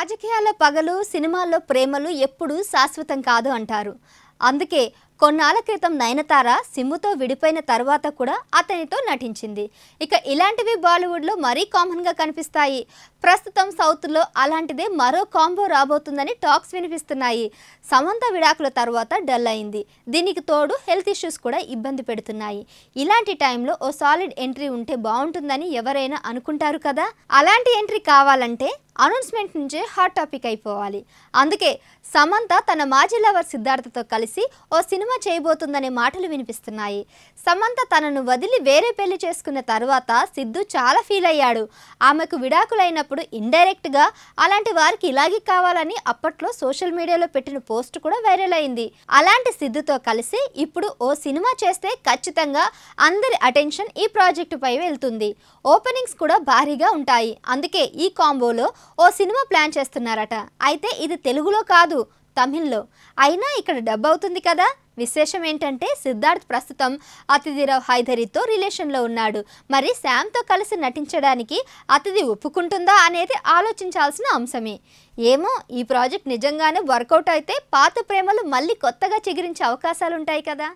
రాజకీయాల్లో పగలు సినిమాల్లో ప్రేమలు ఎప్పుడూ శాశ్వతం కాదు అంటారు. అందుకే కొన్నాళ్ళ క్రితం నయనతార సిమ్ముతో విడిపోయిన తర్వాత కూడా అతనితో నటించింది. ఇక ఇలాంటివి బాలీవుడ్లో మరీ కామన్గా కనిపిస్తాయి. ప్రస్తుతం సౌత్లో అలాంటిదే మరో కాంబో రాబోతుందని టాక్స్ వినిపిస్తున్నాయి. సమంత విడాకుల తర్వాత డల్ అయింది. దీనికి తోడు హెల్త్ ఇష్యూస్ కూడా ఇబ్బంది పెడుతున్నాయి. ఇలాంటి టైంలో ఓ సాలిడ్ ఎంట్రీ ఉంటే బాగుంటుందని ఎవరైనా అనుకుంటారు కదా. అలాంటి ఎంట్రీ కావాలంటే అనౌన్స్మెంట్ నుంచే హాట్ టాపిక్ అయిపోవాలి. అందుకే సమంత తన మాజీ లవర్ సిద్ధార్థతో కలిసి ఓ సినిమా చేయబోతుందనే మాటలు వినిపిస్తున్నాయి. సమంత తనను వదిలి వేరే పెళ్లి చేసుకున్న తర్వాత సిద్ధు చాలా ఫీల్ అయ్యాడు. ఆమెకు విడాకులైనప్పుడు ఇండైరెక్ట్గా అలాంటి వారికి ఇలాగే కావాలని అప్పట్లో సోషల్ మీడియాలో పెట్టిన పోస్ట్ కూడా వైరల్ అయింది. అలాంటి సిద్ధుతో కలిసి ఇప్పుడు ఓ సినిమా చేస్తే ఖచ్చితంగా అందరి అటెన్షన్ ఈ ప్రాజెక్టుపై వెళ్తుంది. ఓపెనింగ్స్ కూడా భారీగా ఉంటాయి. అందుకే ఈ కాంబోలో ఓ సినిమా ప్లాన్ చేస్తున్నారట. అయితే ఇది తెలుగులో కాదు, తమిళ్లో. అయినా ఇక్కడ డబ్ అవుతుంది కదా. విశేషం ఏంటంటే సిద్ధార్థ్ ప్రస్తుతం అతిథిరావు హైదరితో రిలేషన్లో ఉన్నాడు. మరి శామ్తో కలిసి నటించడానికి అతిథి ఒప్పుకుంటుందా అనేది ఆలోచించాల్సిన అంశమే. ఏమో, ఈ ప్రాజెక్ట్ నిజంగానే వర్కౌట్ అయితే పాత ప్రేమలు మళ్ళీ కొత్తగా చిగురించే అవకాశాలుంటాయి కదా.